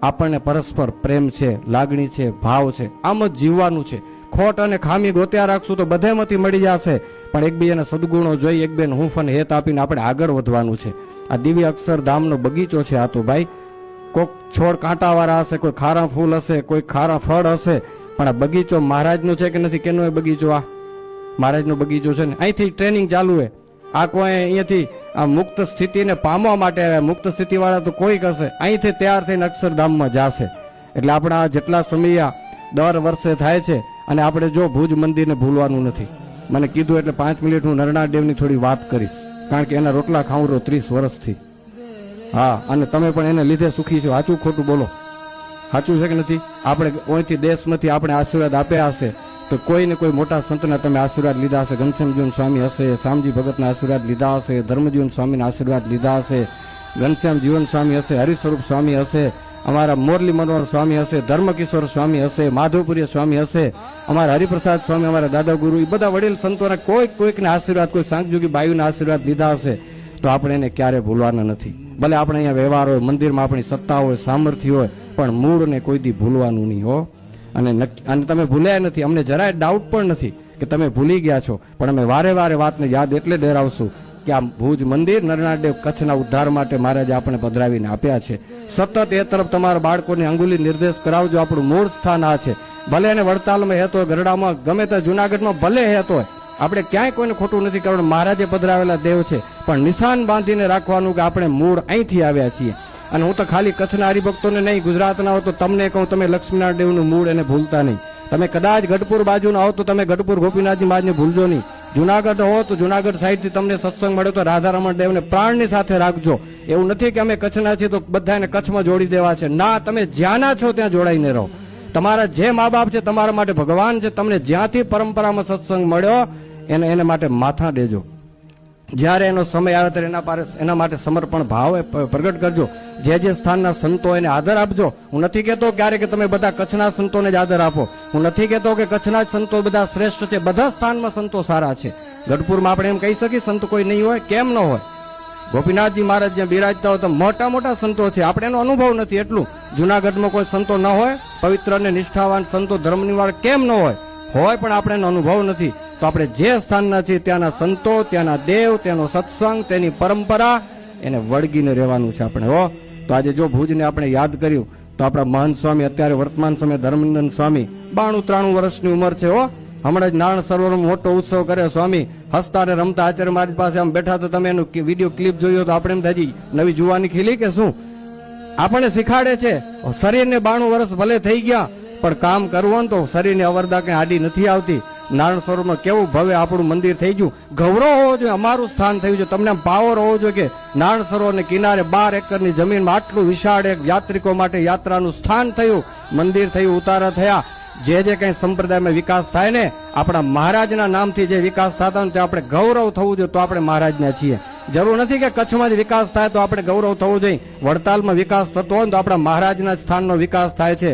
આપણને પરસ્પર પ્રેમ છે, લાગણી છે, ભાવ છે, આમ જ જીવવાનું છે. ખોટ અને ખામી ગોત્યા રાખશું તો બધેમાંથી મળી જશે, પણ એકબીજાના સદગુણો જોઈ એકબીજાને હૂંફ અને હેત આપીને આપણે આગળ વધવાનું છે. આ દિવ્ય અક્ષરધામનો બગીચો છે. આ તો ભાઈ કોઈક છોડ કાંટાવાળા હશે, કોઈ ખારા ફૂલ હશે, કોઈ ખારા ફળ હશે, પણ આ બગીચો મહારાજનો છે કે નથી? કેનો એ બગીચો? આ મહારાજનો બગીચો છે ને. અહીંથી ટ્રેનિંગ ચાલુ છે. આ કોઈ અહીંયાથી આ મુક્ત સ્થિતિને પામવા માટે આવ્યા. મુક્ત સ્થિતિ વાળા તો કોઈક હશે, અહીંથી તૈયાર થઈને અક્ષરધામમાં જશે. એટલે આપણા જેટલા સમય દર વર્ષે થાય છે, અને આપણે જો ભુજ મંદિરને ભૂલવાનું નથી. મને કીધું એટલે 5 મિનિટ હું નરનાળ દેવની થોડી વાત કરીશ, કારણ કે એના રોટલા ખાઉં રહો 30 વર્ષથી. હા, અને તમે પણ એને લીધે સુખી છો. સાચું ખોટું બોલો? સાચું છે કે નથી? આપણે કોઈથી દેશમાંથી આપણે આશીર્વાદ આપ્યા હશે તો કોઈ ને કોઈ મોટા સંતના તમે આશીર્વાદ લીધા હશે. ઘનશ્યામજીવન સ્વામી હશે, શામજી ભગતના આશીર્વાદ લીધા હશે, ધર્મજીવન સ્વામીના આશીર્વાદ લીધા હશે, ઘનશ્યામ જીવન સ્વામી હશે, હરિસ્વરૂપ સ્વામી હશે, અમારા મોરલી મનોહર સ્વામી હશે, ધર્મકિશોર સ્વામી હશે, માધવપુરી સ્વામી હશે, અમારા હરિપ્રસાદ સ્વામી, અમારા દાદા ગુરુ, એ બધા વડીલ સંતોના કોઈકને આશીર્વાદ, કોઈ સાંગજોગી બાયુના આશીર્વાદ લીધા હશે તો આપણે એને ક્યારે ભૂલવાના નથી. ભલે આપણે અહીંયા વ્યવહાર હોય, મંદિરમાં આપણી સત્તા હોય, સામર્થ્ય હોય, પણ મૂળને કોઈ દી ભૂલવાનું નહીં હો. અને તમે ભૂલ્યા નથી, અમને જરાય ડાઉટ પણ નથી કે તમે ભૂલી ગયા છો, પણ અમે વારે વારે વાતને યાદ એટલે ડેરાવશું કે આ ભુજ મંદિર નરનાળ દેવ કચ્છના ઉદ્ધાર માટે મહારાજે આપણે પધરાવીને આપ્યા છે. સતત એ તરફ તમારા બાળકોને અંગુલી નિર્દેશ કરાવજો. આપણું મૂળ સ્થાન આ છે. ભલે એને વડતાલમાં હેત હોય, ગરડામાં, ગમે તે જુનાગઢમાં ભલે હેત હોય, આપણે ક્યાંય કોઈને ખોટું નથી કરવાનું. મહારાજે પધરાવેલા દેવ છે, પણ નિશાન બાંધીને રાખવાનું કે આપણે મૂળ અહીંથી આવ્યા છીએ. અને હું તો ખાલી કચ્છના હરિભક્તોને નહીં, ગુજરાતના હો તો તમને કહું, તમે લક્ષ્મીનારાયણ દેવનું મૂળ એને ભૂલતા નહીં. તમે કદાચ ગઢપુર બાજુના હો તો તમે ગઢપુર ગોપીનાથજી મહારાજને ભૂલજો નહીં. જુનાગઢ હો તો જુનાગઢ સાઈડથી તમને સત્સંગ મળ્યો તો રાધારમણ દેવને પ્રાણની સાથે રાખજો. એવું નથી કે અમે કચ્છના છીએ તો બધાને કચ્છમાં જોડી દેવા છે. ના, તમે જ્યાંના છો ત્યાં જોડાઈને રહો. તમારા જે મા બાપ છે તમારા માટે ભગવાન છે. તમને જ્યાંથી પરંપરામાં સત્સંગ મળ્યો એને માટે માથા દેજો. જ્યારે એનો સમય આવે ત્યારે એના માટે સમર્પણ ભાવ પ્રગટ કરજો. જે સ્થાનના સંતો એને આદર આપજો. હું નથી કહેતો ક્યારે કે તમે બધા કચ્છના સંતોને જ આદર આપો. હું નથી કહેતો કે કચ્છના જ સંતો બધા શ્રેષ્ઠ છે. બધા સ્થાનમાં સંતો સારા છે. ગઢપુરમાં આપણે એમ કહી શકીએ સંત કોઈ નહીં હોય? કેમ ન હોય? ગોપીનાથજી મહારાજ જ્યાં બિરાજતા હોય તો મોટા મોટા સંતો છે. આપણે એનો અનુભવ નથી એટલું. જુનાગઢમાં કોઈ સંતો ન હોય? પવિત્ર અને નિષ્ઠાવાન સંતો, ધર્મનિવાળ કેમ ન હોય? હોય, પણ આપણે એનો અનુભવ નથી. તો આપણે જે સ્થાનના છીએ ત્યાંના સંતો, ત્યાંના દેવ, તેનો સત્સંગ, તેની પરંપરા એને વળગીને રહેવાનું છે આપણે હો. તો આજે જો ભુજને આપણે યાદ કર્યું તો આપણા મહંત સ્વામી, અત્યારે વર્તમાન સમય ધર્મનંદન સ્વામી, 92-93 વર્ષની ઉંમર છે હો. હમણાં જ નારાયણ સરોવરનો મોટો ઉત્સવ કર્યો. સ્વામી હસતા ને રમતા આચાર્ય મારી પાસે આમ બેઠા તો તમે એનું વિડીયો ક્લિપ જોયો તો આપણે એમ થાય નવી જુવાની ખીલી કે શું? આપણને શીખાડે છે. શરીરને 92 વર્ષ ભલે થઈ ગયા, પણ કામ કરવું તો શરીરને અવરદા કઈ આડી નથી આવતી. નારાયણ સરોવરમાં કેવું ભવ્ય આપણું મંદિર થઈ ગયું. ગૌરવ હોવો જોઈએ, અમારું સ્થાન થયું છે. તમને પાવર હોવો જોઈએ કે નારાયણ સરોવરને કિનારે 12 એકરની જમીનમાં આટલું વિશાળ એક યાત્રિકો માટે યાત્રાનું સ્થાન થયું, મંદિર થયું, ઉતારા થયા. જે કઈ સંપ્રદાયમાં વિકાસ થાય ને, આપણા મહારાજના નામથી જે વિકાસ થતા ને તે આપણે ગૌરવ થવું જોઈએ. તો આપણે મહારાજના છીએ. જરૂર નથી કે કચ્છમાં જ વિકાસ થાય તો આપણે ગૌરવ થવું જોઈએ. વડતાલમાં વિકાસ થતો હોય તો આપણા મહારાજના સ્થાનનો વિકાસ થાય છે.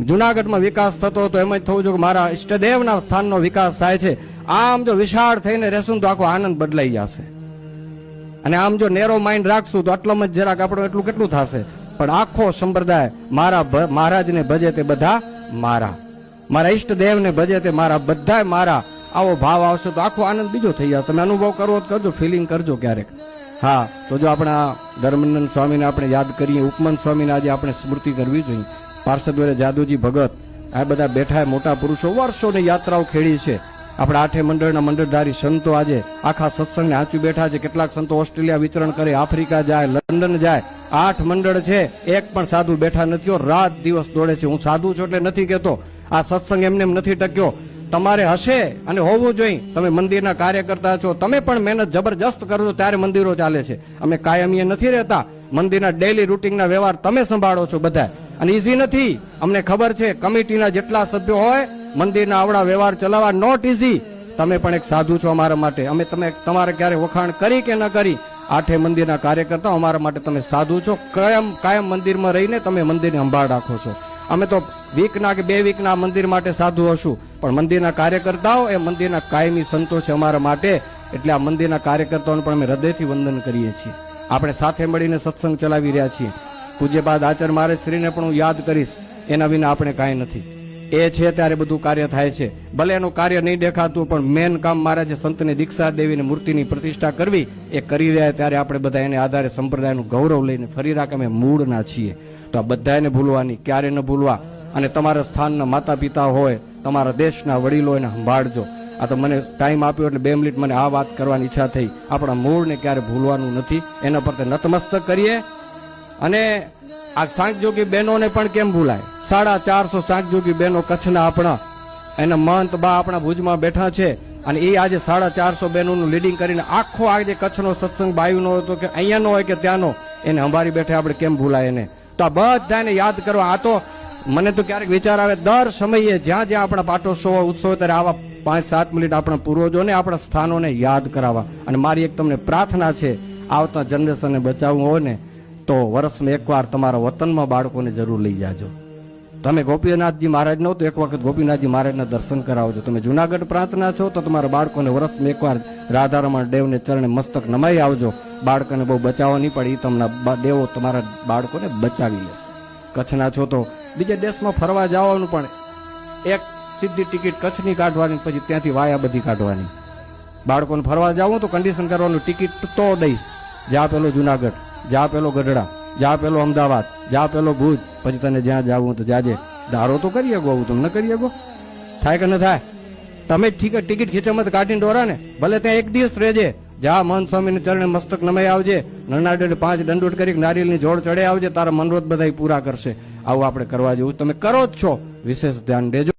જુનાગઢમાં વિકાસ થતો તો એમ જ થવું જોઈએ કે મારા ઈષ્ટદેવના સ્થાનનો વિકાસ થાય છે. આમ જો વિશાળ થઈને રહેશું તો આખો આનંદ બદલાઈ જશે. અને આમ જો નેરો માઇન્ડ રાખશું તો આટલામાં જ જરાક આપણું એટલું કેટલું થશે. પણ આખો સંપ્રદાય મારા મહારાજને ભજે તે બધા મારા, મારા ઈષ્ટદેવને ભજે તે મારા, બધા મારા, આવો ભાવ આવશે તો આખો આનંદ બીજો થઈ જશે. તમે અનુભવ કરવો કરજો, ફિલિંગ કરજો ક્યારેક. હા, તો જો આપણા ધર્મનંદન સ્વામીને આપણે યાદ કરીએ, ઉપમન સ્વામીને આજે આપણે સ્મૃતિ કરવી જોઈએ. પાર્ષદ જાદુજી ભગત, આ બધા બેઠા મોટા પુરુષો વર્ષોની યાત્રાઓ ખેડી છે. આપણા 8 મંડળના મંડળધારી સંતો આજે આખા સત્સંગને આંચું બેઠા છે. કેટલાક સંતો ઓસ્ટ્રેલિયા વિચરણ કરે, આફ્રિકા જાય, લંડન જાય. 8 મંડળ છે, એક પણ સાધુ બેઠા નથી. રાત દિવસ દોડે છે. હું સાધુ છું એટલે નથી કહેતો, આ સત્સંગ એમને નથી ટક્યો. તમારે હશે અને હોવું જોઈએ. તમે મંદિરના કાર્યકર્તા છો, તમે પણ મહેનત જબરજસ્ત કરો ત્યારે મંદિરો ચાલે છે. અમે કાયમીએ નથી રહેતા. મંદિરના ડેલી રૂટીનના વ્યવહાર તમે સંભાળો છો બધા, અને ઈઝી નથી. અમને ખબર છે કમિટીના જેટલા સભ્યો હોય મંદિરના આવડા વ્યવહાર ચલાવવા નોટ ઈઝી. તમે પણ એક સાધુ છો અમારા માટે. અમે તમારે ક્યારે વખાણ કરી કે ન કરી, 8 મંદિરના કાર્યકર્તા અમારા માટે તમે સાધુ છો. કાયમ મંદિરમાં રહીને તમે મંદિરની સંભાળ રાખો છો. અમે તો વીકના કે 2 વીકના મંદિર માટે સાધુ હશું, પણ મંદિરના કાર્યકર્તાઓ એ મંદિરના કાયમી સંતો છે અમારા માટે. એટલે આ મંદિરના કાર્યકર્તાઓને પણ અમે હૃદયથી વંદન કરીએ છીએ. આપણે સાથે મળીને સત્સંગ ચલાવી રહ્યા છીએ. પૂજ્યપાદ આચાર્ય મહારાજ શ્રીને પણ હું યાદ કરીશ. એના વિના આપણે કાંઈ નથી. એ છે ત્યારે બધું કાર્ય થાય છે. ભલે એનું કાર્ય નહીં દેખાતું, પણ મેન કામ મહારાજે સંતને દીક્ષા દેવીને મૂર્તિની પ્રતિષ્ઠા કરવી એ કરી રહ્યા. ત્યારે આપણે બધા એને આધારે સંપ્રદાયનું ગૌરવ લઈને ફરી રાખ અમે મૂળના છીએ. તો આ બધાને ભૂલવાની, ક્યારે ન ભૂલવા. અને તમારા સ્થાનના માતા પિતા હોય, તમારા દેશના વડીલો એને સંભાળજો. આ તો મને ટાઈમ આપ્યો એટલે 2 મિનિટ મને આ વાત કરવાની ઈચ્છા થઈ. આપણા મૂળને ક્યારે ભૂલવાનું નથી, એના પર નતમસ્તક કરીએ. અને આ સાંખજોગી બહેનોને પણ કેમ ભૂલાય? 450 સાંખજોગી બહેનો કચ્છના આપણા, એના મહંત બા આપણા ભુજમાં બેઠા છે. અને એ આજે 450 બહેનોનું લીડિંગ કરીને આખો આજે કચ્છનો સત્સંગ બાયુનો હતો કે અહીંયાનો હોય કે ત્યાંનો, એને અંબારી બેઠે આપણે કેમ ભૂલાય એને? તો આ બધાને યાદ કરવા. આ તો મને તો ક્યારેક વિચાર આવે, દર સમયે જ્યાં જ્યાં આપણા પાટોત્સવ ઉત્સવ ત્યારે આવા 5-7 મિનિટ આપણા પૂર્વજોને આપણા સ્થાનોને યાદ કરાવવા. અને મારી એક તમને પ્રાર્થના છે, આવતા જનરેશનને બચાવવું હોય ને તો વર્ષમાં એકવાર તમારા વતનમાં બાળકોને જરૂર લઈ જાજો. તમે ગોપીનાથજી મહારાજ નો તો એક વખત ગોપીનાથજી મહારાજના દર્શન કરાવજો. તમે જુનાગઢ પ્રાંતના છો તો તમારા બાળકોને વર્ષમાં એકવાર રાધારમણ દેવને ચરણે મસ્તક નમાઈ આવજો. બાળકોને બહુ બચાવવા નહીં પડે, એ તમને દેવો તમારા બાળકોને બચાવી લેશે. કચ્છના છો તો બીજા દેશમાં ફરવા જવાનું, પણ એક સીધી ટિકિટ કચ્છની કાઢવાની, પછી ત્યાંથી વાયા બધી કાઢવાની. બાળકોને ફરવા જાવું તો કન્ડિશન કરવાનું, ટિકિટ તો દઈશ, જા પેલો જુનાગઢ, જા પેલો ગઢડા, જા પેલો અમદાવાદ, જા પેલો ભુજ, પછી તને જ્યાં જાવું તો જાજે. ધારો તો કરી શકો, આવું તમને કરી શકો? થાય કે ન થાય? તમે ટિકિટ ખીચામાં કાઢીને દોરા ને, ભલે ત્યાં એક દિવસ રહેજે, જા મહંત સ્વામીને ચરણે મસ્તક નમાઈ આવજે, નરનાડે 5 દંડોટ કરી નારિયેળની જોડ ચડે આવજે, તારા મનોરથ બધા પૂરા કરશે. આવું આપણે કરવા જેવું તમે કરો જ છો, વિશેષ ધ્યાન દેજો.